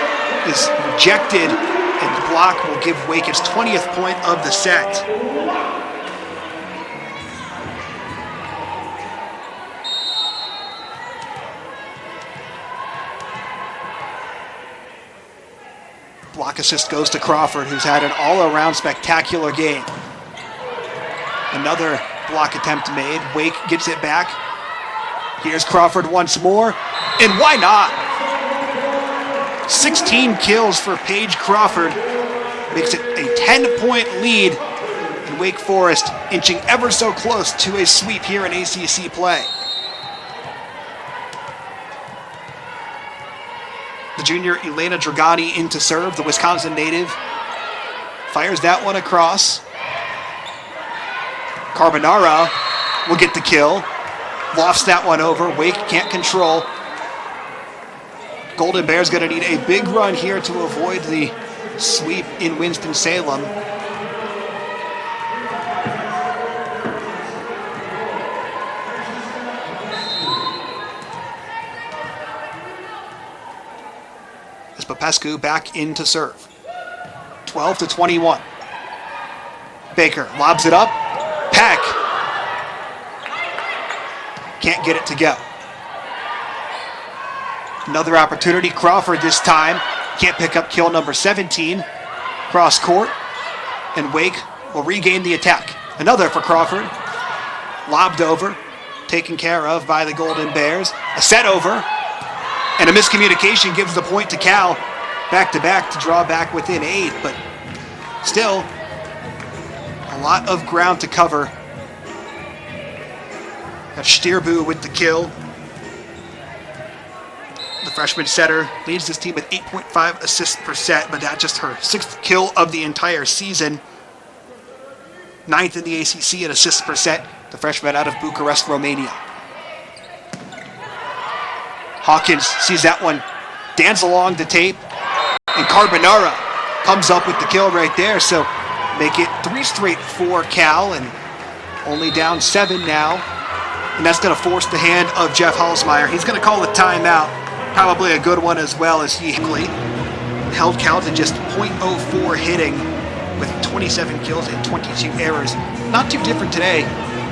is rejected, and the block will give Wake its 20th point of the set. Block assist goes to Crawford, who's had an all-around spectacular game. Another block attempt made. Wake gets it back. Here's Crawford once more, and why not? 16 kills for Paige Crawford. Makes it a 10-point lead. And and Wake Forest inching ever so close to a sweep here in ACC play. The junior Elena Dragani in to serve, the Wisconsin native. Fires that one across. Carbonara will get the kill. Lofts that one over. Wake can't control. Golden Bears going to need a big run here to avoid the sweep in Winston-Salem. As Popescu back in to serve. 12-21. Baker lobs it up. Peck can't get it to go. Another opportunity. Crawford this time can't pick up kill number 17. Cross court, and Wake will regain the attack. Another for Crawford. Lobbed over, taken care of by the Golden Bears. A set over, and a miscommunication gives the point to Cal. Back-to-back to draw back within 8, but still a lot of ground to cover. That's Stierbu with the kill. The freshman setter leads this team with 8.5 assists per set, but that's just her 6th kill of the entire season. 9th in the ACC in assists per set, the freshman out of Bucharest, Romania. Hawkins sees that one, dance along the tape, and Carbonara comes up with the kill right there, so make it 3 straight for Cal, and only down 7 now. And that's going to force the hand of Jeff Halsmeyer. He's going to call a timeout. Probably a good one as well, as he held Cal to just .04 hitting with 27 kills and 22 errors. Not too different today.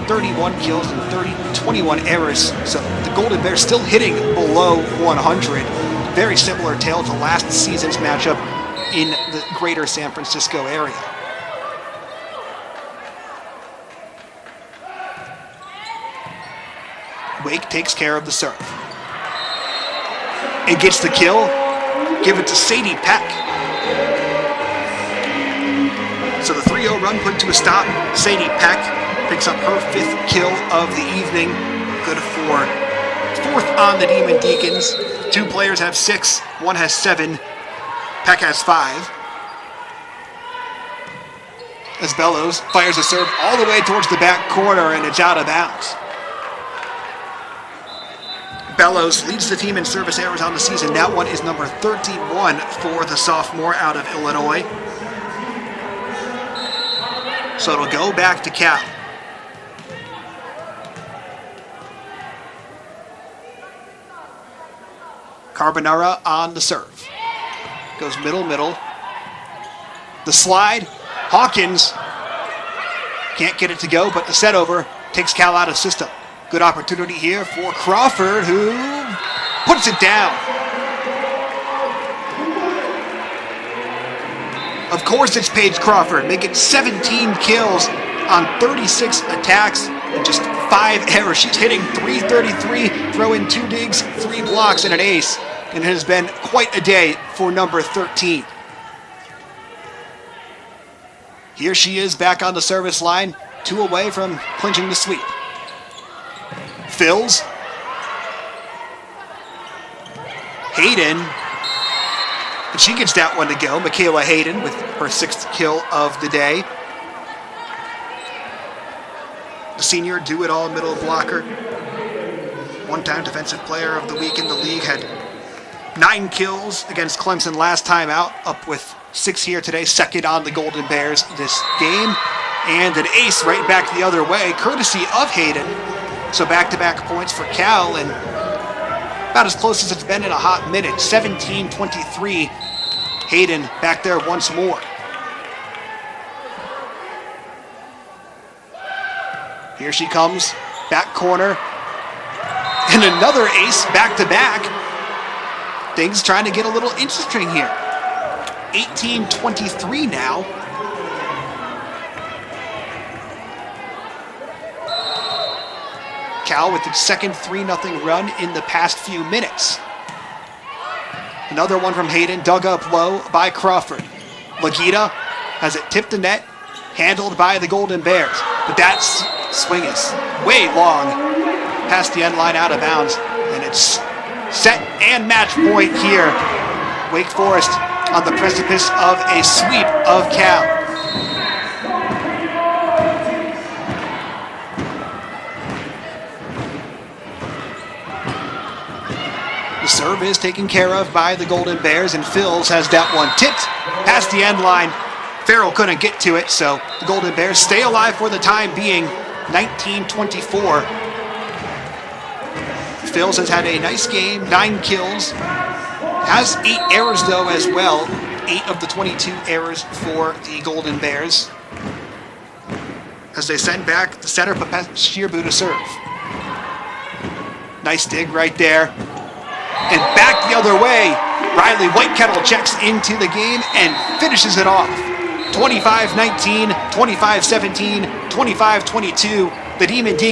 31 kills and 21 errors. So the Golden Bears still hitting below 100. Very similar tale to last season's matchup in the greater San Francisco area. Wake takes care of the serve. And gets the kill. Give it to Sadie Peck. So the 3-0 run put to a stop. Sadie Peck picks up her 5th kill of the evening. Good for 4th on the Demon Deacons. 2 players have 6. 1 has 7. Peck has 5. As Bellows fires a serve all the way towards the back corner, and it's out of bounds. Bellows leads the team in service errors on the season. That one is number 31 for the sophomore out of Illinois. So it'll go back to Cal. Carbonara on the serve. Goes middle. The slide. Hawkins can't get it to go, but the set over takes Cal out of system. Good opportunity here for Crawford, who puts it down. Of course it's Paige Crawford, making 17 kills on 36 attacks and just 5 errors. She's hitting .333, throwing 2 digs, 3 blocks, and an ace. And it has been quite a day for number 13. Here she is back on the service line, 2 away from clinching the sweep. Fills. Hayden. And she gets that one to go. Michaela Hayden with her 6th kill of the day. The senior do-it-all middle blocker. One-time defensive player of the week in the league. Had 9 kills against Clemson last time out. Up with 6 here today. 2nd on the Golden Bears this game. And an ace right back the other way, courtesy of Hayden. So back-to-back points for Cal, and about as close as it's been in a hot minute. 17-23. Hayden back there once more. Here she comes, back corner. And another ace back-to-back. Things trying to get a little interesting here. 18-23 now. Cal with its second 3-0 run in the past few minutes. Another one from Hayden, dug up low by Crawford. Lagita has it tipped the net, handled by the Golden Bears. But that swing is way long past the end line, out of bounds, and it's set and match point here. Wake Forest on the precipice of a sweep of Cal. The serve is taken care of by the Golden Bears, and Phils has that one tipped past the end line. Farrell couldn't get to it, so the Golden Bears stay alive for the time being, 19-24. Phils has had a nice game, 9 kills. Has 8 errors, though, as well. 8 of the 22 errors for the Golden Bears, as they send back the setter Shearbu to serve. Nice dig right there. And back the other way, Riley Whitekettle checks into the game and finishes it off. 25-19, 25-17, 25-22. The Demon Deacons